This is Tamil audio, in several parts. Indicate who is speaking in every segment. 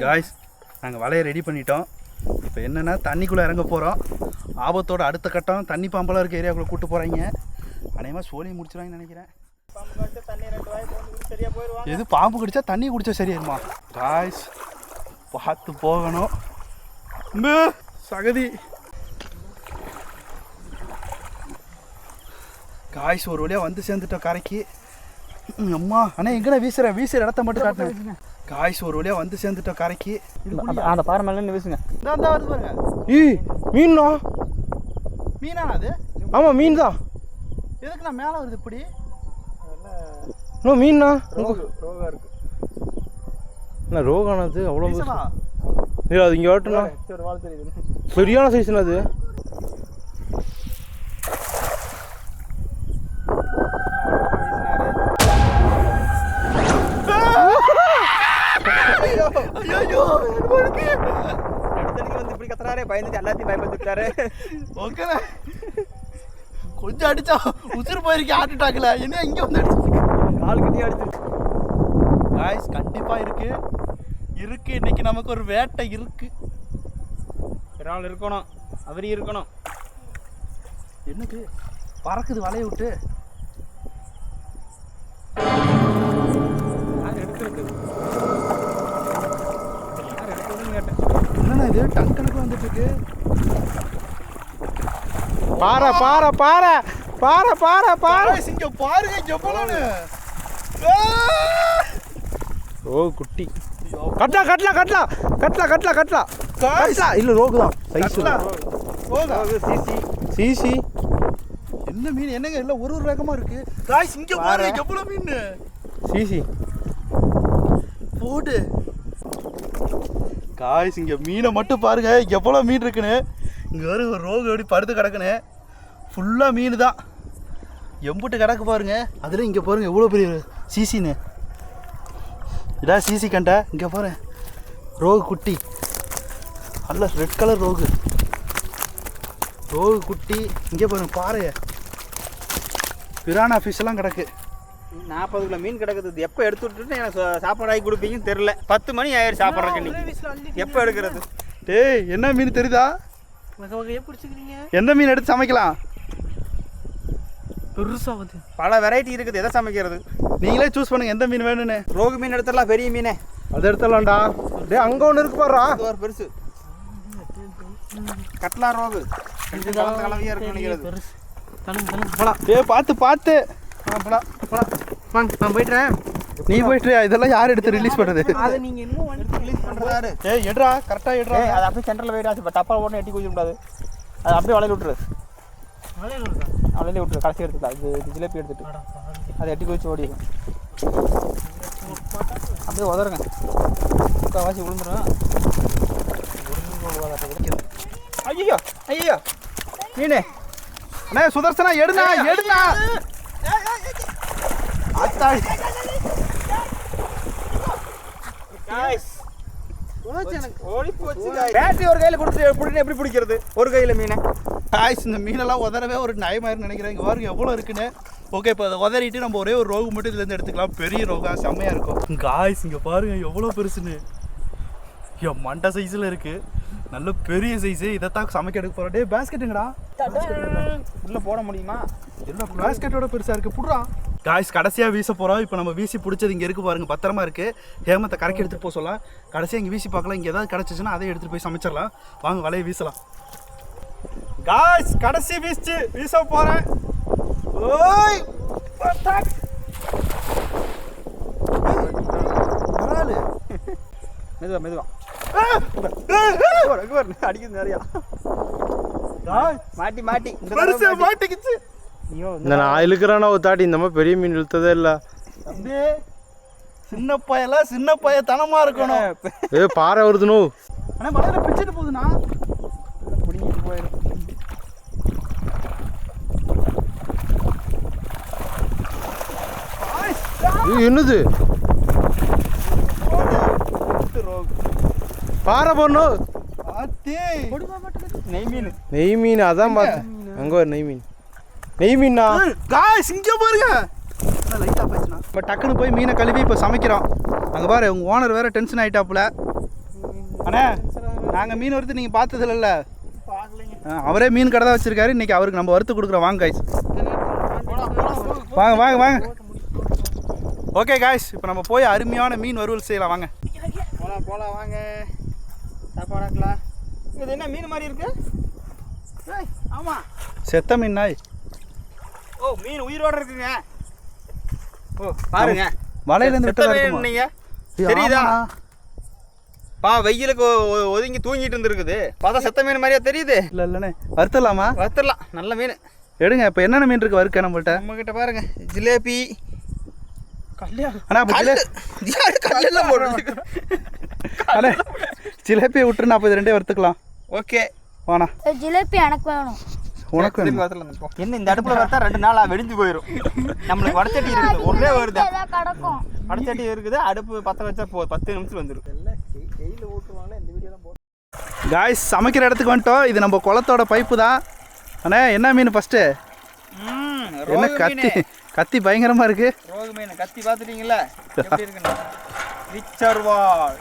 Speaker 1: காய்ஸ் நாங்கள் வலையை ரெடி பண்ணிட்டோம். இப்போ என்னென்னா தண்ணிக்குள்ளே இறங்க போகிறோம். ஆபத்தோட அடுத்த கட்டம் தண்ணி பாம்பெல்லாம் இருக்க ஏரியாவுக்குள்ளே கூப்பிட்டு போகிறாங்க. அநேகமாக சோழியை முடிச்சிடுவாங்கன்னு நினைக்கிறேன். எது பாம்பு கடிச்சா தண்ணி குடிச்சா சரியாயிருமா? காய்ஸ் பார்த்து போகணும். சகதி காய்ஸ் ஒரு வழியாக வந்து சேர்ந்துட்டோம் கரைக்கு. அம்மா அண்ணா எங்கடா வீசுற இடத்த மட்டும் காட்டுங்க. காய்ஸ் ஒரு வழியாக வந்து சேர்ந்துட்டோம் கரைக்கு.
Speaker 2: அந்த பாறை மேலே வீசுங்க.
Speaker 1: இந்த வருது பாருங்க.
Speaker 2: மீனா
Speaker 1: மீனானா அது?
Speaker 2: ஆமாம் மீன் தான்.
Speaker 1: எதுக்கு நான் மேலே வருது இப்படி?
Speaker 2: இன்னும் மீனா
Speaker 1: ரோகா இருக்கு.
Speaker 2: என்ன ரோகானது அவ்வளோ இல்லை அது இங்கே வரட்டும்ண்ணா. சரியான சைஸ்ண்ணா அது.
Speaker 1: இப்படி கத்துறாரு பயந்துட்டு எல்லாத்தையும் பயன்படுத்திட்டாரு. ஓகே கொஞ்சம் அடிச்சா உசுறு போயிருக்கேன். ஆட்டுட்டாக்கல என்ன இங்க வந்து கால் கட்டி அடிச்சிருக்கு. காய்ஸ் கண்டிப்பா இருக்கு. இன்னைக்கு நமக்கு ஒரு வேட்டை இருக்கு.
Speaker 2: ஒரு இருக்கணும், அவரி இருக்கணும்.
Speaker 1: என்னது பறக்குது வலையை விட்டு? என்னண்ணா இது டன் கணக்கு வந்துட்டு இருக்கு?
Speaker 2: பாறை பாறை பாறை பாறை பாறை பாறை
Speaker 1: இங்க பாருங்க எவ்வளவு.
Speaker 2: ஓ குட்டி கட்டலாம் கட்டலாம் கட்டலாம் கட்டலாம் கட்டலாம் கட்டலாம் கட்டலாம். இல்லை ரோகு தான் சைஸ். சிசி
Speaker 1: என்ன மீன்? என்னங்க எல்லாம் ஒரு ரகமா இருக்கு. காய்ஸ் இங்க பாருங்க எவ்வளவு மீன்.
Speaker 2: சிசி
Speaker 1: போடு. காய்ஸ் இங்க மீனை மட்டும் பாருங்க எவ்வளவு மீன் இருக்குன்னு. இங்க ஒரு ரோகு எப்படி படுத்து கிடக்குன்னு. ஃபுல்லா மீன் தான். எம்புட்டு கிடக்கு பாருங்க. அதுல இங்க பாருங்க எவ்வளவு பெரிய சிசின்னு. இதான் சிசி கண்டை. இங்க பாருங்க ரோகு குட்டி. நல்ல ரெட் கலர் ரோகு குட்டி. இங்கே பாருங்க பாறைய பிரானா ஃபிஷ் எல்லாம் கிடக்கு.
Speaker 2: 40 கிலோ மீன் கிடக்குது. எப்போ எடுத்து விட்டுட்டு எனக்கு சாப்பாடு ஆகி கொடுப்பீங்கன்னு தெரில. 10 மணி ஆயிடுச்சு சாப்பிட்றதுக்கு. எப்போ எடுக்கிறது?
Speaker 1: டேய் என்ன மீன் தெரியுதா?
Speaker 2: பிடிச்சிக்கிறீங்க.
Speaker 1: எந்த மீன் எடுத்து சமைக்கலாம்?
Speaker 2: பெருசா வந்து பல வெரைட்டி இருக்குது. எதை சமைக்கிறது
Speaker 1: நீங்களே சூஸ் பண்ணுங்க எந்த மீன் வேணும்னு.
Speaker 2: ரோகு மீன் எடுத்துடலாம். பெரிய மீனே
Speaker 1: அதை எடுத்துடலாம்டா. டேய் அங்கே ஒன்று இருக்கு பாருடா.
Speaker 2: ஒரு பெருசு கட்லாம் ரோகு. கலவையாக இருக்கு நினைக்கிறது.
Speaker 1: டேய் பார்த்து பார்த்து.
Speaker 2: வாங்க நான் போய்ட்டுறேன்.
Speaker 1: நீ போய்ட்டு இதெல்லாம் யார் எடுத்து ரிலீஸ் பண்ணுறது?
Speaker 2: அதை நீங்கள் இன்னும் வந்து ரிலீஸ் பண்ணுறாரு.
Speaker 1: ஏய் எடுறா கரெக்டாக எடுறா.
Speaker 2: அது அப்படியே சென்டரில் போய்டாச்சு. இப்போ டப்பா போட்டு எட்டி குதிக்க கூடாது. அது அப்படியே வளையல் விட்டுரு. வளையலே விட்டுரு. கடைசி எடுத்துக்கலாம். இது ஜிலேபி எடுத்துட்டு அதை எட்டி குதிச்சு ஓடிடும். அப்படியே உதருங்க. வாசி விழுந்துடும். ஐயோ ஐயோ மீனே.
Speaker 1: அண்ணே சுதர்சனா எடுனா எடுனா.
Speaker 2: பேட்டரி ஒரு கையில் கொடுத்து எப்படி பிடிக்கிறது? ஒரு கையில் மீனை.
Speaker 1: காய்ஸ் இந்த மீனெல்லாம் உதறவே ஒரு நியாயமாயிருன்னு நினைக்கிறேன். இங்கே பாருங்க எவ்வளோ இருக்குன்னு. ஓகே இப்போ அதை உதறிட்டு நம்ம ஒரே ஒரு ரோகு மட்டும் இதுலேருந்து எடுத்துக்கலாம். பெரிய ரோகா செம்மையாக இருக்கும். காய்ஸ் இங்கே பாருங்க எவ்வளோ பெருசுன்னு. மண்டை சைஸில் இருக்குது. நல்ல பெரிய சைஸு. இதைத்தான் சமைக்க எடுக்க போகிறோம். டே பேஸ்கெட்டுங்கடா.
Speaker 2: உள்ளே போட முடியுமா?
Speaker 1: என்ன பேஸ்கெட்டோட பெருசாக இருக்குது. புடுறா. காய்ஸ் கடைசியாக வீச போகிறோம். இப்போ நம்ம வீசி பிடிச்சது இங்கே இருக்குது பாருங்கள். பத்திரமா இருக்குது. ஹேமத்தை கரைக்கி எடுத்துகிட்டு போக சொல்லலாம். கடைசியாக இங்கே வீசி பார்க்கலாம். இங்கே ஏதாவது கிடச்சிச்சுன்னா அதை எடுத்துகிட்டு போய் சமைச்சிடலாம். வாங்க வலையை வீசலாம். காய்ஸ் கடைசி வீச போகிறேன். ஓய்
Speaker 2: மெதுவா மெதுவா அடிக்குது நிறையா. மாட்டி மாட்டி
Speaker 1: மாட்டிக்கிச்சு.
Speaker 2: இந்த நான் இழுக்கிறானா ஒரு தாட்டி. இந்த மாதிரி பெரிய மீன் இழுத்ததே இல்லை.
Speaker 1: அப்படியே சின்ன பைய தனமா இருக்கணும்.
Speaker 2: ஏ பாறை வருதுனோ.
Speaker 1: ஆனால் மலையில பிச்சுட்டு போகுதுண்ணா.
Speaker 2: பிடிங்கிட்டு போயிடும். என்னது பாறை போடணும். நெய் மீன் அதான் பார்த்தேன். அங்கே ஒரு நெய் மீனா.
Speaker 1: காய்ஸ் இங்கே பாருங்க. லைட்டாக போயிடுச்சுண்ணா. இப்போ டக்குன்னு போய் மீனை கழுவி இப்போ சமைக்கிறோம். அங்கே பாரு உங்கள் ஓனர் வேறு டென்ஷன் ஆகிட்டாப்புல. அண்ணே நாங்கள் மீன் வறுத்து நீங்கள் பார்த்தது இல்லைல்ல,
Speaker 2: பார்க்கலைங்க.
Speaker 1: அவரே மீன் கடை தான் வச்சுருக்காரு. இன்றைக்கி அவருக்கு நம்ம வறுத்து கொடுக்குறோம். வாங்க காய்ஸ், வாங்க வாங்க வாங்க. ஓகே காய்ஸ், இப்போ நம்ம போய் அருமையான மீன் வறுவல் செய்யலாம். வாங்க
Speaker 2: போகலாம் வாங்க. சாப்பாடாக்கலாம். இது என்ன மீன் மாதிரி இருக்கு? ஆமாம்,
Speaker 1: செத்த மீன் நாய்.
Speaker 2: ஓ மீன் உயிரோடு இருக்குங்க. ஓ பாருங்க,
Speaker 1: வலையிலேருந்து விட்டு
Speaker 2: நீங்கள் தெரியுதா? வெயிலுக்கு ஒதுங்கி தூங்கிட்டு இருந்துருக்குது. பார்த்தா செத்த மீன் மாதிரியா தெரியுது?
Speaker 1: இல்லை இல்லைண்ணே, வறுத்துடலாமா?
Speaker 2: வறுத்துடலாம். நல்ல மீன்
Speaker 1: எடுங்க. இப்போ என்னென்ன மீன் இருக்குது வறுக்க நம்மள்கிட்ட?
Speaker 2: நம்மக்கிட்ட பாருங்க, ஜிலேபி.
Speaker 1: அண்ணா அப்போ
Speaker 2: கல்லெல்லாம் போடுறது.
Speaker 1: அண்ணே ஜிலேபியை விட்டுரு, நான் அப்போ இது ரெண்டே வறுத்துக்கலாம்.
Speaker 2: ஓகே
Speaker 3: வாண்ணா. ஜிலேபி எனக்கு வேணும்.
Speaker 1: உனக்கு
Speaker 2: என்ன இந்த அடுப்பில் வறுத்தா 2 நாளாக வெடிஞ்சு போயிடும். நம்மளுக்கு வடச்சட்டி இருக்குது, ஒரே வருது. வடச்சட்டி இருக்குது, அடுப்பு பற்ற வச்சா 10 நிமிஷம் வந்துடும். கையில் ஓட்டுவாங்களே இந்த வீடியோலாம் போட்டு.
Speaker 1: காய்ஸ், சமைக்கிற இடத்துக்கு வந்துட்டோம். இது நம்ம குளத்தோட பைப்பு தான். அண்ணே என்ன மீன் ஃபஸ்ட்டு? என்ன கத்தி பயங்கரமாக இருக்குது.
Speaker 2: ரோகு மீன் கத்தி பார்த்துட்டீங்களா எப்படி இருக்குன்னு? ரிச்சர்வால்.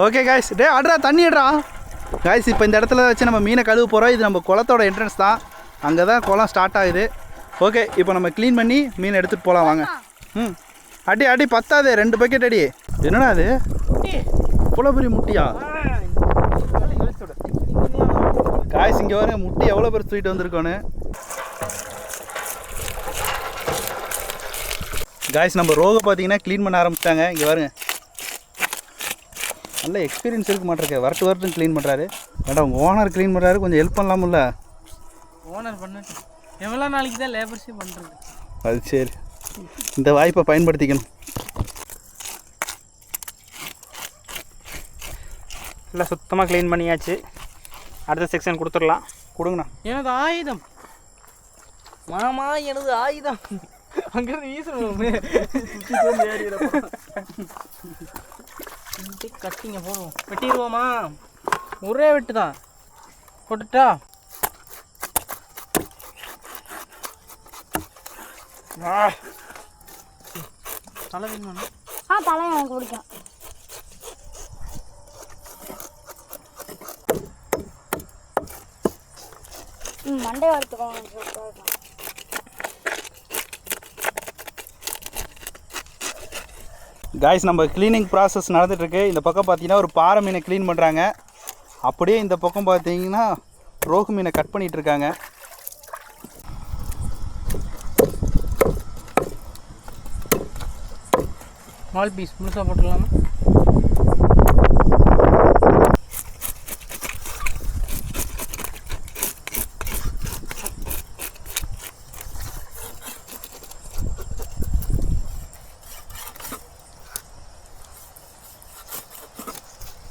Speaker 1: ஓகே காய்ஸ், டே ஆட்ரா தண்ணி ஆடுறா. காய்ஸ், இப்போ இந்த இடத்துல வச்சு நம்ம மீனை கழுவு போகிறோம். இது நம்ம குளத்தோட என்ட்ரன்ஸ் தான். அங்கே தான் குளம் ஸ்டார்ட் ஆகுது. ஓகே, இப்போ நம்ம க்ளீன் பண்ணி மீன் எடுத்துகிட்டு போகலாம். வாங்க. அடி பத்தாது, 2 பக்கெட் அடி. என்னடா அது? இவ்வளோ பெரிய முட்டியா? காய்ஸ், இங்கே வர முட்டி எவ்வளோ பேர் தூக்கிட்டு வந்திருக்கோன்னு. காய்ஸ், நம்ம ரோகை பார்த்தீங்கன்னா க்ளீன் பண்ண ஆரம்பிச்சிட்டாங்க. இங்கே பாருங்க, நல்ல எக்ஸ்பீரியன்ஸ் இருக்க மாட்டிருக்கு. வரட்டு க்ளீன் பண்ணுறாரு. ஏடா உங்கள் ஓனர் க்ளீன் பண்ணுறாரு, கொஞ்சம் ஹெல்ப் பண்ணலாம்ல?
Speaker 2: ஓனர் பண்ண எவ்வளோ நாளைக்கு தான் லேபர்ஸே பண்ணுறது.
Speaker 1: அது சரி, இந்த வாய்ப்பை பயன்படுத்திக்கணும்.
Speaker 2: எல்லாம் சுத்தமாக க்ளீன் பண்ணியாச்சு. அடுத்த செக்ஷன் கொடுத்துடலாம்.
Speaker 1: கொடுங்கண்ணா.
Speaker 2: எனது ஆயுதம் மாமா, எனது ஆயுதம். அங்கிருந்து வீசணும். கட்டிங்க போடுவோம். வெட்டிடுவோமா? ஒரே வெட்டு தான் போட்டுட்டா. தலை வேணுமா?
Speaker 3: தலை எனக்கு பிடிக்கும். மண்டை வறுத்துக்கோங்க.
Speaker 1: காய்ஸ், நம்ம க்ளீனிங் ப்ராசஸ் நடந்துகிட்ருக்கு. இந்த பக்கம் பார்த்தீங்கன்னா ஒரு பாறை மீனை க்ளீன் பண்ணுறாங்க. அப்படியே இந்த பக்கம் பார்த்தீங்கன்னா ரோகு மீனை கட் பண்ணிகிட்ருக்காங்க.
Speaker 2: ஸ்மால் பீஸ் முழுசாக போட்டுடலாமா?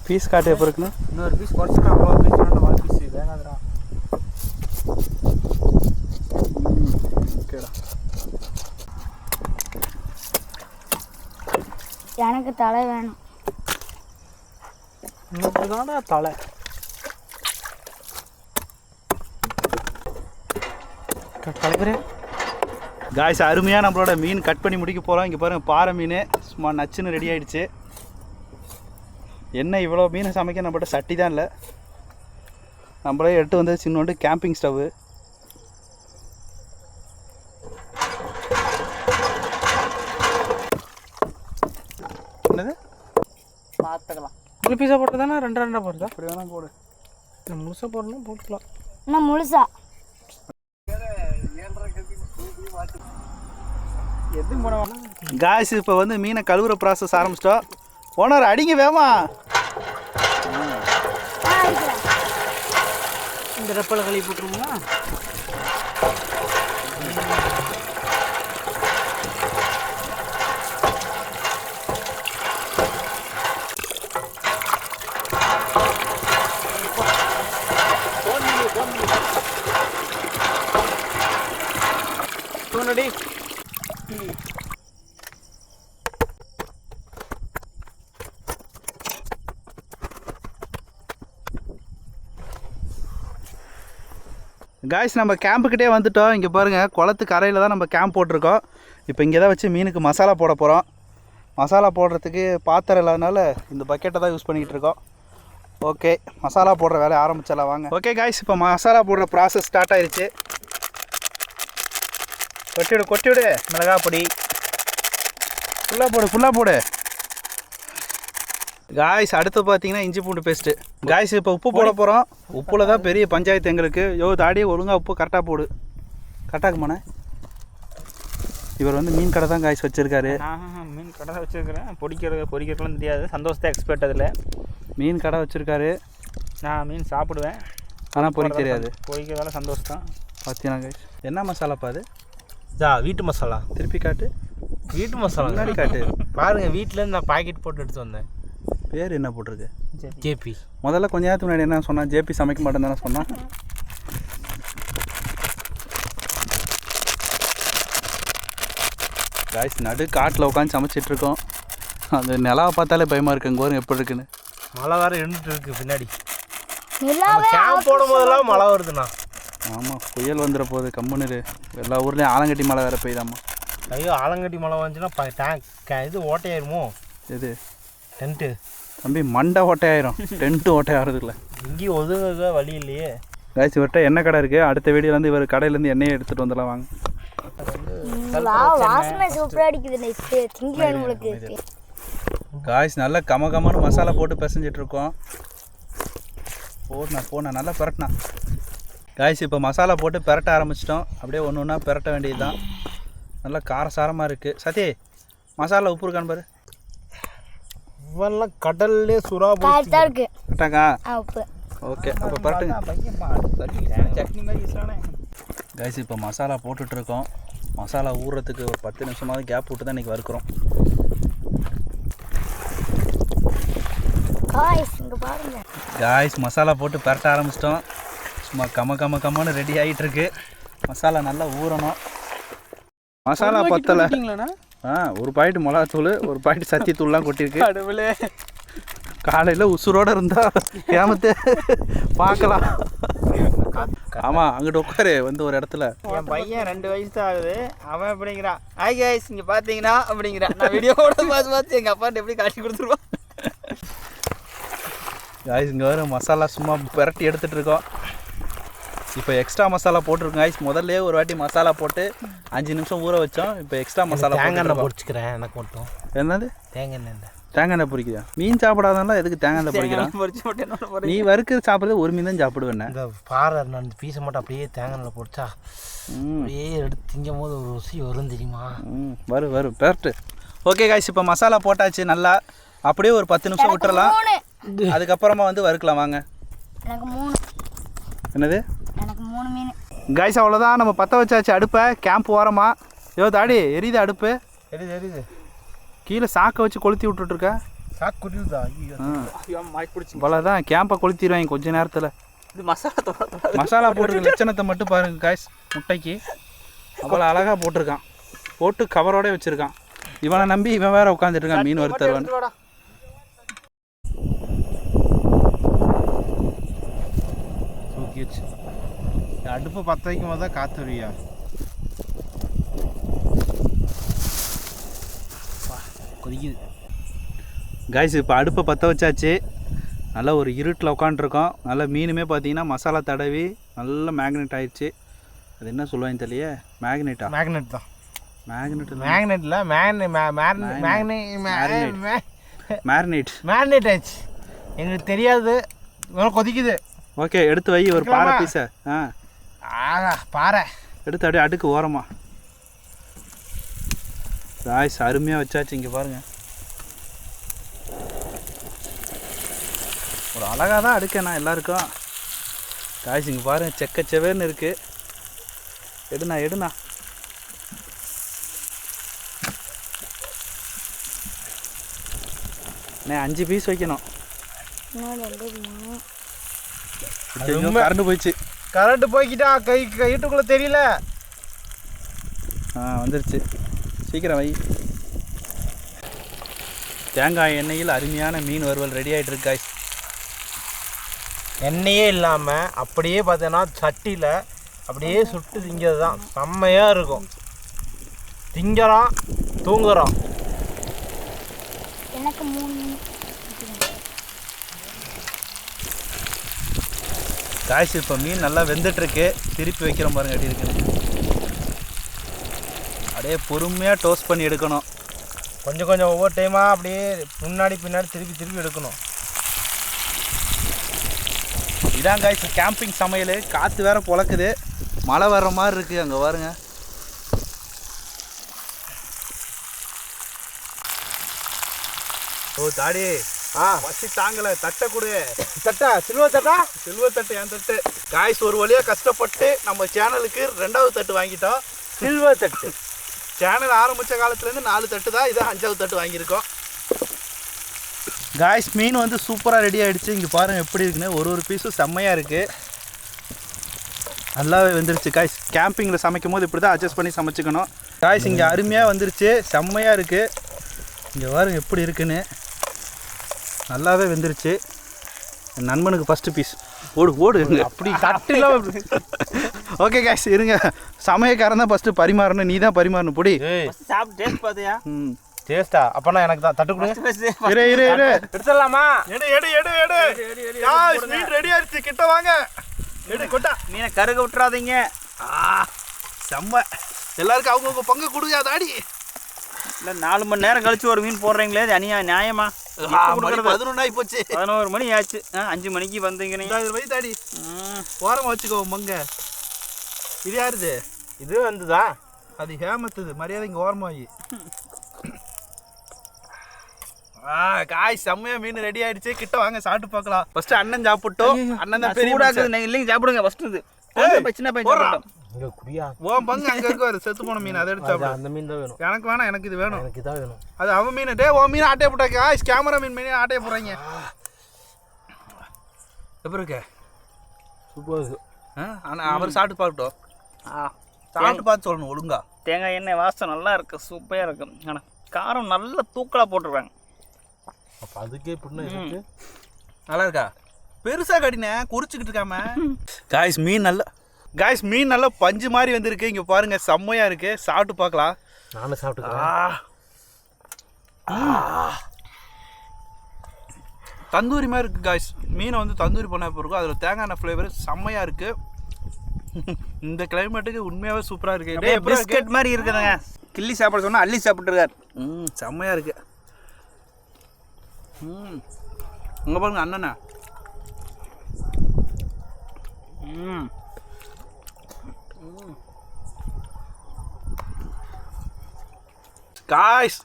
Speaker 1: பீஸ் காட்டு எப்போ இருக்குன்னு
Speaker 2: இன்னொரு பீஸ் குறைச்சிட்டா. அவ்வளோ பீஸ் வேணும். 4 பீஸ் வேணாதுடா.
Speaker 1: ஓகேடா.
Speaker 3: எனக்கு தலை வேணும்.
Speaker 2: இன்னொரு தான்டா தலை. கலக்குறேன்.
Speaker 1: காய்ஸ், அருமையாக நம்மளோட மீன் கட் பண்ணி முடிக்க போகிறோம். இங்கே பாருங்கள், பாறை மீன் சும்மா நச்சுன்னு ரெடி ஆகிடுச்சு. என்ன இவ்வளோ மீனை சமைக்க நம்மகிட்ட சட்டி தான் இல்லை. நம்மளே எடுத்து வந்து சின்னோண்டு கேம்பிங் ஸ்டவ்வு. என்னது
Speaker 2: பார்த்துக்கலாம். முழு பீஸாக போட்டு தானே 2 போடுதா?
Speaker 1: அப்படி வேணால் போடு.
Speaker 2: முழுசாக போடணும், போட்டுக்கலாம்.
Speaker 3: இன்னும் முழுசா
Speaker 2: எது போடுவாங்க.
Speaker 1: காய்ஸ், இப்போ வந்து மீனை கழுவுற ப்ராசஸ் ஆரம்பிச்சிட்டோம். ஓனர் அடிங்க வேமா.
Speaker 2: இந்த ரெப்பலை கழுவி போட்டுருவோமா? தோணடி.
Speaker 1: காய்ஸ், நம்ம கேம்புக்கிட்டே வந்துட்டோம். இங்கே பாருங்கள், குளத்து கரையில் தான் நம்ம கேம்ப் போட்டிருக்கோம். இப்போ இங்கே தான் வச்சு மீனுக்கு மசாலா போட போகிறோம். மசாலா போடுறதுக்கு பாத்திரம் இல்லாதனால இந்த பக்கெட்டை தான் யூஸ் பண்ணிக்கிட்டு இருக்கோம். ஓகே, மசாலா போடுற வேலையை ஆரம்பிச்சிடலாம் வாங்க. ஓகே காய்ஸ், இப்போ மசாலா போடுற ப்ராசஸ் ஸ்டார்ட் ஆயிடுச்சு. கொட்டி விடு மிளகா பொடி ஃபுல்லாக போடு காய்ஸ். அடுத்து பார்த்தீங்கன்னா இஞ்சி பூண்டு பேஸ்ட்டு. காய்ஸ் இப்போ உப்பு போட போகிறோம். உப்புல தான் பெரிய பஞ்சாயத்து எங்களுக்கு. தாடி ஒழுங்காக உப்பு கரெக்டாக போடு. கரெக்டாகுமாண்ணே? இவர் வந்து மீன் கடை தான் காய்ஸ் வச்சுருக்காரு.
Speaker 2: மீன் கடை தான் வச்சுருக்கிறேன். பொரிக்கிறதுலாம் தெரியாது. சந்தோஷத்தை எக்ஸ்பர்ட் அதில்.
Speaker 1: மீன் கடை வச்சுருக்காரு.
Speaker 2: நான் மீன் சாப்பிடுவேன்,
Speaker 1: ஆனால் பொரிக்க தெரியாது.
Speaker 2: பொரிக்கிறதால சந்தோஷம் தான்.
Speaker 1: பார்த்தீங்கன்னா காய்ஸ், என்ன மசாலாப்பா அது?
Speaker 4: வீட்டு மசாலா.
Speaker 1: திருப்பி காட்டு.
Speaker 4: வீட்டு மசாலா
Speaker 1: முன்னாடி காட்டு.
Speaker 4: பாருங்க, வீட்டிலேருந்து நான் பாக்கெட் போட்டு எடுத்து வந்தேன்.
Speaker 1: பேர் என்ன போட்டிருக்கு?
Speaker 4: ஜேபி.
Speaker 1: முதல்ல கொஞ்ச நேரத்துக்கு முன்னாடி என்ன சொன்னான்? ஜேபி சமைக்க மாட்டேன்னு தானே சொன்னான். காய்ஸ், நடு காட்டில் உட்காந்து சமைச்சிட்ருக்கோம். அந்த நிலாவை பார்த்தாலே பயமாக இருக்கு. எங்கள் ஊர் எப்படி இருக்குன்னு.
Speaker 4: மழை வேறு இருந்துட்டு இருக்கு பின்னாடி.
Speaker 3: நிலாவே
Speaker 4: கேம்ப் போடும் போதெல்லாம் மழை வருதுண்ணா.
Speaker 1: ஆமாம், புயல் வந்துட போகுது. கம்முன்னு எல்லா ஊர்லேயும் ஆலங்கட்டி மழை வேறு பெய்தாம்மா.
Speaker 4: ஐயோ, ஆலங்கட்டி மழை வந்துச்சுன்னா இது ஓட்டையாயிருமோ?
Speaker 1: எது?
Speaker 4: டென்ட்டு.
Speaker 1: தம்பி, மண்டை ஓட்டையாயிரும். டென்ட்டு ஓட்டையாகிறதுல
Speaker 4: இங்கேயும் ஒதுங்க வழி இல்லையே.
Speaker 1: காய்ச்சி இவர்கிட்ட எண்ணெய் கடை இருக்குது. அடுத்த வீடியோலேருந்து இவர் கடையிலேருந்து எண்ணெயை எடுத்துகிட்டு வந்துடலாம் வாங்க.
Speaker 3: வாசனை சூப்பரா அடிக்குது. திங்க உங்களுக்கு
Speaker 1: காய்ஸ், நல்லா கமகமன்னு மசாலா போட்டு பிசைஞ்சிட்ருக்கோம். போனா நல்லா பெரட்டினா. காய்ஸ், இப்போ மசாலா போட்டு பெரட்ட ஆரம்பிச்சிட்டோம். அப்படியே ஒன்று ஒன்றா பெரட்ட வேண்டியது தான். நல்லா காரசாரமாக இருக்குது. சத்தி, மசாலா உப்பு இருக்கான்னு பாரு.
Speaker 4: இவெல்லாம் கடல்லே சுறா
Speaker 3: கரெக்டா இருக்கு.
Speaker 1: கரெக்டாக்கா?
Speaker 3: உப்பு.
Speaker 1: ஓகே, அப்போ பெரட்டுங்க.
Speaker 2: சட்னி மாதிரி இஸ்லானே.
Speaker 1: காய்ஸ், இப்போ மசாலா போட்டுட்ருக்கோம். மசாலா ஊறுறதுக்கு ஒரு 10 நிமிஷமாவது கேப் விட்டு தான் இன்றைக்கி வறுக்கிறோம். காய்ஸ், மசாலா போட்டு பெரட்ட ஆரம்பிச்சிட்டோம். சும்மா கம்மன்னு ரெடி ஆகிட்டுருக்கு. மசாலா நல்லா ஊறணும். மசாலா பத்தலை. ஒரு பாக்கெட் மிளகாத்தூள், ஒரு பாக்கெட் சத்தி தூள்லாம் கொட்டியிருக்கு. காலையில் உசுரோடு இருந்தால் கேமத்தை பார்க்கலாம். ஆமாம், அங்கிட்டு உட்காரு வந்து ஒரு இடத்துல.
Speaker 2: என் பையன் 2 வயசு தான் ஆகுது. அவன் எப்படிங்கிறான், ஹாய் கைஸ் இங்கே பார்த்தீங்கன்னா அப்படிங்கிறான். நான் வீடியோவோட பார்த்து எங்கள் அப்பாட்ட எப்படி காட்டி கொடுத்துருவான்.
Speaker 1: காய்ஸ், இங்கே வர மசாலா சும்மா பெரட்டி எடுத்துகிட்டு இருக்கோம். இப்போ எக்ஸ்ட்ரா மசாலா போட்டிருக்கோம் காய்ஸ். முதல்ல ஒரு வாட்டி மசாலா போட்டு 5 நிமிஷம் ஊற வச்சோம். இப்போ எக்ஸ்ட்ரா மசாலா
Speaker 4: தேங்காய் எண்ணெய் பொரிச்சுக்கிறேன். எனக்கு மட்டும்
Speaker 1: என்னது?
Speaker 4: தேங்காய் எண்ணெய்.
Speaker 1: தேங்காய் எண்ணெய் பொரிக்குதா? மீன் சாப்பிடாதான் எதுக்கு தேங்காய் எண்ணெய் பொரிக்கிறான்? நீ வறுக்கிறது சாப்பிட்றது ஒரு மீன் தான் சாப்பிடுவேன்.
Speaker 4: இந்த பாறை நான் பீஸை மட்டும் அப்படியே தேங்காய் எண்ணெய் பொரிச்சா அப்படியே எடுத்து திங்கும் போது ஒரு ருசி வரும் தெரியுமா?
Speaker 1: வரும் பெரட்டு. ஓகே காய்ஸ், இப்போ மசாலா போட்டாச்சு. நல்லா அப்படியே ஒரு 10 நிமிஷம் விட்டுறலாம். அதுக்கப்புறமா வந்து வறுக்கலாம் வாங்க.
Speaker 3: எனக்கு 3.
Speaker 1: என்னது?
Speaker 3: எனக்கு 3 மீன்.
Speaker 1: காய்ஸ், அவ்வளோதான். நம்ம பற்ற வச்சாச்சு அடுப்பை. கேம்ப் ஓரமா. தாடி எரியுது அடுப்பு.
Speaker 4: எரியுது.
Speaker 1: கீழே சாக்கை வச்சு கொளுத்தி விட்டுட்ருக்க.
Speaker 4: சாக்கு குடியுதா?
Speaker 1: அவ்வளோதான், கேம்பை கொளுத்திடுவாங்க கொஞ்ச நேரத்தில்.
Speaker 2: இது
Speaker 1: மசாலா போட்டிருக்க லட்சணத்தை மட்டும் பாருங்க காய்ஸ். முட்டைக்கு அவ்வளோ அழகாக போட்டிருக்கான். போட்டு கவரோட வச்சுருக்கான். இவனை நம்பி இவன் வேற உட்காந்துட்டு இருக்கான் மீன் வறுத்தருவான்.
Speaker 4: தூக்கிடுச்சு. அடுப்பு பற்ற வைக்கும் போது தான் காற்று வரியா? கொதிக்குது.
Speaker 1: காய்ஸ், இப்போ அடுப்பை பற்ற வச்சாச்சு. நல்லா ஒரு இருட்டில் உட்காண்ட்ருக்கோம். நல்லா மீனுமே பார்த்தீங்கன்னா மசாலா தடவி நல்லா மேக்னெட் ஆயிடுச்சு. அது என்ன சொல்லுவாங்க தெரியலையே. மேக்னெட்டா?
Speaker 4: மேக்னெட் தான்.
Speaker 1: மேக்னெட்
Speaker 4: மேரினேட் ஆயிடுச்சு. எங்களுக்கு தெரியாது. கொதிக்குது.
Speaker 1: ஓகே, எடுத்து வை ஒரு பாறை பீஸை.
Speaker 4: பாறை
Speaker 1: எடுத்து அப்படியே அடுக்கு ஓரமா. காய்ஸ், அருமையாக வச்சாச்சு. இங்கே பாருங்கள், ஒரு அழகாக தான் அடுக்கேண்ணா எல்லாருக்கும். காய்ஸ், இங்கே பாருங்கள், செக்க செவேர்னு இருக்குது. எடுண்ணா. அண்ணே 5 பீஸ் வைக்கணும். கரண்ட் போயிடுச்சு.
Speaker 4: கரண்ட் போய்கிட்டா கைட்டுக்குள்ளே தெரியல.
Speaker 1: வந்துருச்சு. சீக்கிரம் வை. தேங்காய் எண்ணெயில் அருமையான மீன் வறுவல் ரெடி ஆகிட்டு இருக்கு காய்ஸ்.
Speaker 4: எண்ணெயே இல்லாமல் அப்படியே பார்த்தீங்கன்னா சட்டியில் அப்படியே சுட்டு திங்கிறது தான் செம்மையாக இருக்கும். திங்கிறோம், தூங்குறோம்.
Speaker 3: எனக்கு 3 மீன்.
Speaker 1: காய்ச்சி இப்போ மீன் நல்லா வெந்துட்டுருக்கு. திருப்பி வைக்கிறோம் பாருங்க எப்படி இருக்குன்னு. அப்படியே பொறுமையாக டோஸ்ட் பண்ணி எடுக்கணும்.
Speaker 4: கொஞ்சம் கொஞ்சம் ஒவ்வொரு டைமாக அப்படியே முன்னாடி பின்னாடி திருப்பி திருப்பி எடுக்கணும்.
Speaker 1: இதான் காய்ச்சி கேம்பிங் சமையல். காற்று வேற பொழக்குது, மழை வர்ற மாதிரி இருக்குது. அங்கே பாருங்க. ஓ தாடி வச்சு தாங்கலை, தட்டை கொடு.
Speaker 4: தட்டா சில்வர் தட்டா?
Speaker 1: சில்வர் தட்டு, என் தட்டு. காய்ஸ் ஒரு வழியாக கஷ்டப்பட்டு நம்ம சேனலுக்கு 2வது தட்டு வாங்கிட்டோம்.
Speaker 4: சில்வர் தட்டு.
Speaker 1: சேனல் ஆரம்பித்த காலத்துலேருந்து 4 தட்டு தான், இதான் 5வது தட்டு வாங்கியிருக்கோம். காய்ஸ் மீன் வந்து சூப்பராக ரெடி ஆகிடுச்சு. இங்கே பாருங்கள் எப்படி இருக்குன்னு. ஒரு பீஸும் செம்மையாக இருக்குது. நல்லாவே வந்துருச்சு காய்ஸ். கேம்பிங்கில் சமைக்கும் போது இப்படி தான் அட்ஜஸ்ட் பண்ணி சமைச்சிக்கணும். காய்ஸ் இங்கே அருமையாக வந்துருச்சு, செம்மையாக இருக்குது. இங்கே பாருங்க எப்படி இருக்குன்னு. நல்லாவே வெந்துருச்சு. என் நண்பனுக்கு ஃபஸ்ட்டு பீஸ். ஓடு
Speaker 4: அப்படி தட்டுலாம்.
Speaker 1: ஓகே காய்ஸ் இருங்க, சமையக்காரன் தான் ஃபஸ்ட்டு பரிமாறணும். நீ தான் பரிமாறணும். பொடி
Speaker 2: சாப்பிட்டு டேஸ்ட் பார்த்தியா?
Speaker 4: டேஸ்டா? அப்பனா எனக்கு தான் தட்டு கொடு.
Speaker 1: இரு
Speaker 4: எடுத்துடலாமா?
Speaker 1: எடு. காய்ஸ் மீன் ரெடி ஆயிடுச்சு. கிட்ட வாங்க. எடு கொட்டா.
Speaker 2: மீனை கருக விட்டுறாதீங்க.
Speaker 1: செம்ம. எல்லாருக்கும் அவங்கவுங்க பங்கு கொடுங்க தாடி.
Speaker 2: இல்லை 4 மணி நேரம் கழிச்சு ஒரு மீன் போடுறீங்களே, அது நியாயமா?
Speaker 1: 11 ஆகி போச்சு.
Speaker 2: 11 மணி ஆச்சு. 5 மணிக்கு வந்தீங்க நீங்கள்.
Speaker 1: வை தாடி, ஓரமாக வச்சுக்கோ மங்க. இது யாருது?
Speaker 4: இது வந்துதா?
Speaker 1: அது ஹேமத்துது. மரியாதை இங்கே ஓரமாகி. காய் செம்மையா மீன் ரெடி ஆயிடுச்சு. கிட்ட வாங்க சாப்பிட்டு பார்க்கலாம். ஃபர்ஸ்ட் அண்ணன் சாப்பிட்டோம். அண்ணன் தான் பெரிய
Speaker 2: சூடாக்குது. இல்லைங்க சாப்பிடுங்க ஃபர்ஸ்ட். இது சின்ன பையன் சாப்பிட்டோம்.
Speaker 4: இங்க குடியா?
Speaker 1: ஓன் பங்கு அங்கே இருக்காரு, செத்து போன மீன். அதை எடுத்து சாப்பிடு.
Speaker 4: அந்த மீன் தான் வேணும்
Speaker 1: எனக்கு வேணாம், எனக்கு இது வேணும்.
Speaker 4: எனக்கு இதான் வேணும்.
Speaker 1: அது அவன் மீன். டே ஓ மீன் ஆட்டையை போட்டாங்க. காய்ஸ் கேமரா மீன் ஆட்டையை போடுறாங்க. எப்படி இருக்க?
Speaker 4: சூப்பர் இருக்கு.
Speaker 1: ஆனால் அவர் சாப்பிட்டு பார்க்கட்டும். சாப்பிட்டு பார்த்து சொல்லணும் ஒழுங்கா.
Speaker 2: தேங்காய் எண்ணெய் வாசம் நல்லா இருக்கு, சூப்பராக இருக்கு. ஆனால் காரம் நல்ல தூக்கலாக போட்டுருக்காங்க.
Speaker 4: அப்போ அதுக்கே இப்படின்னா இருக்கு.
Speaker 1: நல்லா இருக்கா? பெருசாக கடினே குறிச்சிக்கிட்டு இருக்காம. காய்ஸ் மீன் நல்லா பஞ்சு மாதிரி வந்திருக்கு. இங்கே பாருங்க, செம்மையாக இருக்கு. சாப்பிட்டு பார்க்கலாம்.
Speaker 4: நானும் சாப்பிட்டுக்கிறேன்.
Speaker 1: தந்தூரி மாதிரி இருக்குது காய்ஸ். மீனை வந்து தந்தூரி பண்ண இருக்கும். அதில் தேங்காய் எண்ணெய் ஃப்ளேவர் செம்மையாக இருக்குது. இந்த கிளைமேட்டுக்கு உண்மையாகவே சூப்பராக இருக்குது.
Speaker 2: பிஸ்கட் மாதிரி இருக்குதுங்க. கிள்ளி சாப்பிட சொன்னால் அள்ளி சாப்பிட்டுருக்காரு.
Speaker 1: செம்மையாக இருக்கு. அங்கே பாருங்க அண்ணனா. காய்ஸ்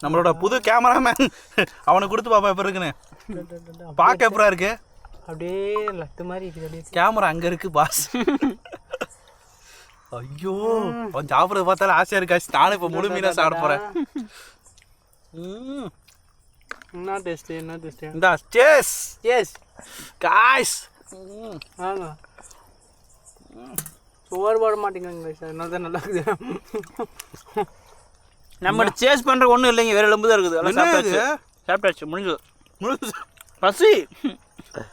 Speaker 1: நம்மளோட புது கேமராமேன், அவனை கொடுத்து பாப்பா எப்போ இருக்குன்னு. பார்க்க எப்படா இருக்கு?
Speaker 4: அப்படியே லட்டு மாதிரி இருக்குது.
Speaker 1: கேமரா அங்கே இருக்கு பாஸ். ஐயோ அவன் சாப்பிட்றது பார்த்தாலும் ஆசையாக இருக்கா. நானும் இப்போ முழு மீனாக சாப்பிட போகிறேன்.
Speaker 4: என்ன டேஸ்ட்டு?
Speaker 1: இந்த சேஸ் காய்ஸ்.
Speaker 4: சோறு போட மாட்டேங்கிறாங்க சார். என்ன தான் நல்லா இருக்குது.
Speaker 2: நம்ம சேஸ் பண்ணுற ஒன்றும் இல்லைங்க, வேறு எலும்பு தான் இருக்குது. சாப்பிட்டாச்சு முடிஞ்சது. பசி.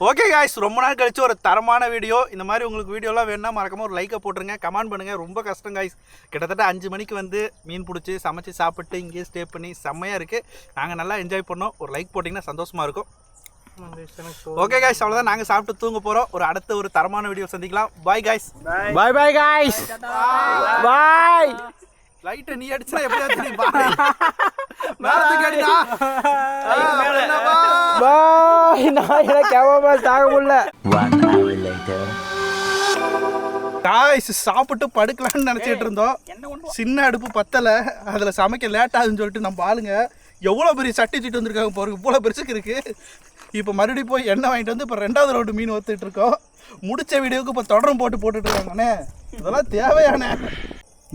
Speaker 1: ஓகே காய்ஸ், ரொம்ப நாள் கழிச்சு ஒரு தரமான வீடியோ. இந்த மாதிரி உங்களுக்கு வீடியோலாம் வேணும்னா மறக்காம ஒரு லைக்கை போட்டுருங்க, கமெண்ட் பண்ணுங்கள். ரொம்ப கஷ்டம் காய்ஸ். கிட்டத்தட்ட 5 மணிக்கு வந்து மீன் பிடிச்சி சமைச்சு சாப்பிட்டு இங்கேயே ஸ்டே பண்ணி செம்மையாக இருக்குது. நாங்கள் நல்லா என்ஜாய் பண்ணோம். ஒரு லைக் போட்டிங்கன்னா சந்தோஷமாக இருக்கும். ஓகே காய்ஸ், அவ்வளோதான். நாங்கள் சாப்பிட்டு தூங்க போகிறோம். அடுத்த ஒரு தரமான வீடியோ சந்திக்கலாம். Bye guys.
Speaker 4: Bye guys. Bye.
Speaker 1: லைட்டை நீ அடிச்சா எப்படியா தெரியும்? மேலத்துக்கு அடிடா.
Speaker 4: பாய். நான் எனக்கு கேவலமா தாங்க முடியல.
Speaker 5: 1 hour later.
Speaker 1: காய்ஸ் சாப்பிட்டு படுக்கலான்னு நினச்சிட்டு இருந்தோம். சின்ன அடுப்பு பத்தலை, அதில் சமைக்க லேட் ஆகுதுன்னு சொல்லிட்டு நம்ம ஆளுங்க எவ்வளோ பெரிய சட்டி தூக்கிட்டு வந்திருக்காங்க பாருங்க. இவ்வளோ பெருசுக்கு இருக்குது. இப்போ மறுபடியும் போய் எண்ணெய் வாங்கிட்டு வந்து இப்போ 2வது ரவுண்டு மீன் ஒத்துட்டு இருக்கோம். முடித்த வீடியோவுக்கு இப்போ தொடரும் போட்டுட்டு இருக்காங்கண்ணே. இதெல்லாம் தேவையான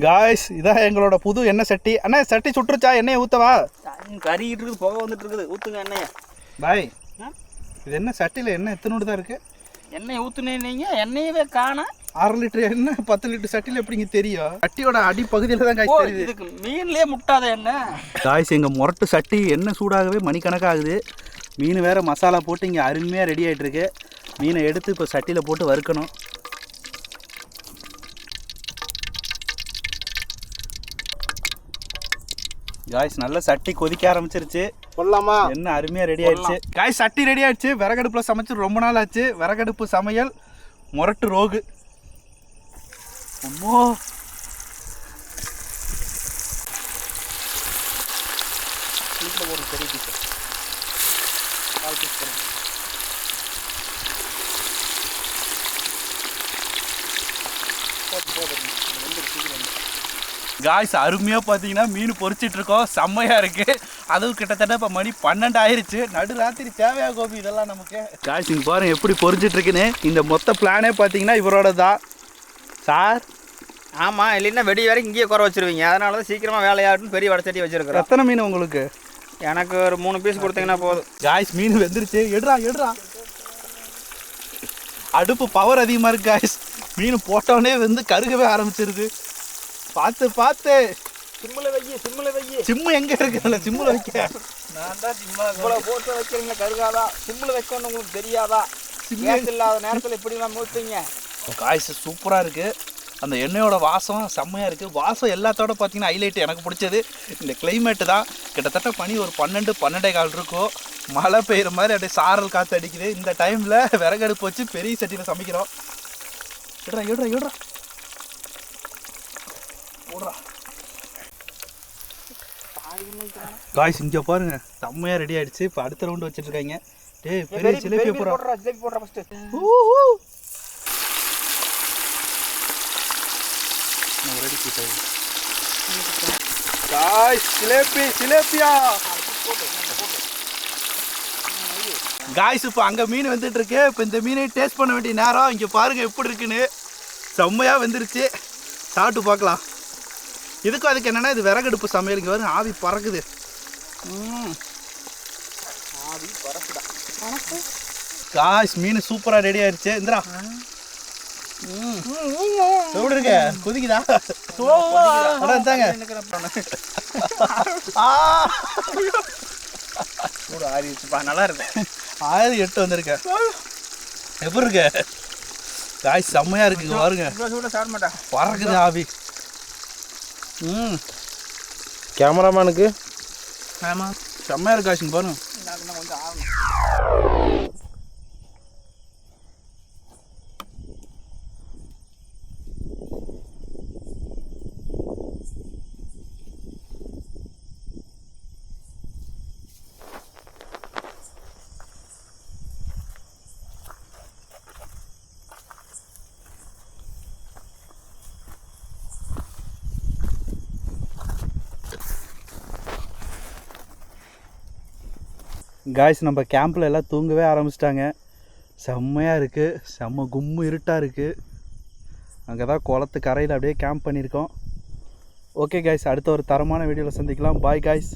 Speaker 1: காய்ஸ். இதான் எங்களோட புது எண்ணெய் சட்டி. அண்ணே சட்டி சுட்டுருச்சா? எண்ணெயை ஊற்றவா?
Speaker 2: கறிக்கிட்டு இருக்குது, புகை வந்துட்டு இருக்குது. ஊற்றுங்க எண்ணெயை.
Speaker 1: பாய் இது என்ன சட்டியில் எண்ணெய் எத்தனோடு தான் இருக்குது?
Speaker 2: எண்ணெயை ஊற்றுனீங்க, எண்ணெயவே காண.
Speaker 1: 6 லிட்டர் எண்ணெய் 10 லிட்டர் சட்டியில் எப்படிங்க தெரியும்? சட்டியோட அடிப்பகுதியில் தான் காய்ச்சி தெரியுது.
Speaker 2: இதுக்கு மீன்லேயே முட்டாத எண்ணெய்.
Speaker 1: காய்ஸ் எங்கள் முரட்டு சட்டி எண்ணெய் சூடாகவே மணிக்கணக்காகுது. மீன் வேறு மசாலா போட்டு இங்கே அருமையாக ரெடி ஆகிட்டுருக்கு. மீனை எடுத்து இப்போ சட்டியில் போட்டு வறுக்கணும். காய்ஸ் நல்ல சட்டி கொதிக்க ஆரம்பிச்சிருச்சு.
Speaker 4: போடலாமா?
Speaker 1: என்ன அருமையாக ரெடி ஆயிடுச்சு காய்ஸ். சட்டி ரெடி ஆயிடுச்சு. விறகடுப்பில் சமைச்சு ரொம்ப நாள் ஆச்சு. விறகடுப்பு சமையல் முரட்டு ரோகு. அம்மோ வீட்டில் ஒரு பெரிய பீஸ் கால் பீஸ் போடுங்க. காய்ஸ் அருமையாக பார்த்தீங்கன்னா மீன் பொரிச்சிட்டு இருக்கோம். செம்மையாக இருக்குது. அதுவும் கிட்டத்தட்ட இப்போ மணி 12 ஆயிடுச்சு. நடு ராத்திரி தேவையா கோபி இதெல்லாம் நமக்கு. காய்ஸ் இங்கே பாருங்க எப்படி பொரிச்சிட்டு இருக்குன்னு. இந்த மொத்த பிளானே பார்த்தீங்கன்னா இவரோட தான் சார்.
Speaker 2: ஆமாம், இல்லைன்னா வெடி வரைக்கும் இங்கேயே குறை வச்சிருவீங்க. அதனால தான் சீக்கிரமாக வேலையாகட்டும் பெரிய வடச்சட்டி வச்சிருக்கிறோம்.
Speaker 1: எத்தனை மீன் உங்களுக்கு?
Speaker 2: எனக்கு ஒரு 3 பீஸ் கொடுத்தீங்கன்னா போதும்.
Speaker 1: காய்ஸ் மீன் வெந்துருச்சு. எடுறா. அடுப்பு பவர் அதிகமாக இருக்கு காய்ஸ். மீன் போட்டோடனே வந்து கருகவே ஆரம்பிச்சிருது. பார்த்து
Speaker 2: சிம்மில் வை.
Speaker 1: சிம்மு எங்கே இருக்குல்ல சிம்மில் வைக்க.
Speaker 2: நான் தான் இவ்வளோ போட்டு வைக்கிறீங்க கருகாதா? சிம்மில் வைக்கணும்னு உங்களுக்கு தெரியாதா? கேஸ் இல்லாத நேரத்தில் இப்படிலாம் மூத்துங்க.
Speaker 1: காய்ஸ் சூப்பராக இருக்குது. அந்த எண்ணெயோட வாசம் செம்மையாக இருக்குது. வாசம் எல்லாத்தோட பார்த்தீங்கன்னா ஹைலைட்டு எனக்கு பிடிச்சது இந்த கிளைமேட்டு தான். கிட்டத்தட்ட பனி ஒரு 12-12:15 இருக்கும். மழை பெய்கிற மாதிரி அப்படியே சாரல் காற்று அடிக்குது. இந்த டைமில் விறகடுப்பு வச்சு பெரிய சட்டியில் சமைக்கிறோம். எடுறா காய்ஸ் இங்கே பாருங்க செம்மையாக ரெடி ஆகிடுச்சு. இப்போ அடுத்த ரவுண்டு வச்சுட்ருக்காங்க. டேய் பெரிய ஜிலேபி போடுறா.
Speaker 2: ஜிலேபி போடுறா ஃபஸ்ட்டு.
Speaker 1: Guys ஜிலேபியா guys. இப்போ அங்கே மீன் வந்துட்டு இருக்கு. இப்போ இந்த மீனை டேஸ்ட் பண்ண வேண்டிய நேரம். இங்கே பாருங்க எப்படி இருக்குன்னு. செம்மையாக வந்துருச்சு. சாப்பிட்டு பார்க்கலாம். இதுக்கும் அதுக்கு என்னென்னா இது விறகடுப்பு சமையல். இங்கே வரும் ஆவி பறக்குது. காய்ஸ் மீன் சூப்பராக ரெடி ஆயிடுச்சு. இந்திரா எப்படி இருக்க? குதிக்குதா? தாங்க
Speaker 2: நல்லா இருக்கு.
Speaker 1: 1008 வந்திருக்கேன். எப்படி இருக்க? காய்ஸ் செம்மையாக இருக்குங்க பாருங்க. பறக்குது ஆவி.
Speaker 4: கேமராமேனுக்கு
Speaker 1: ஆமாம் செம்மையாக இருக்கு காய்ஸ் பாருங்க. காய்ஸ் நம்ம கேம்பில் எல்லாம் தூங்கவே ஆரம்பிச்சிட்டாங்க. செம்மையாக இருக்குது. செம்ம கும்மு இருட்டாக இருக்குது. அங்கே தான் குளத்து கரையில் அப்படியே கேம்ப் பண்ணியிருக்கோம். ஓகே காய்ஸ், அடுத்த ஒரு தரமான வீடியோவில் சந்திக்கலாம். Bye guys.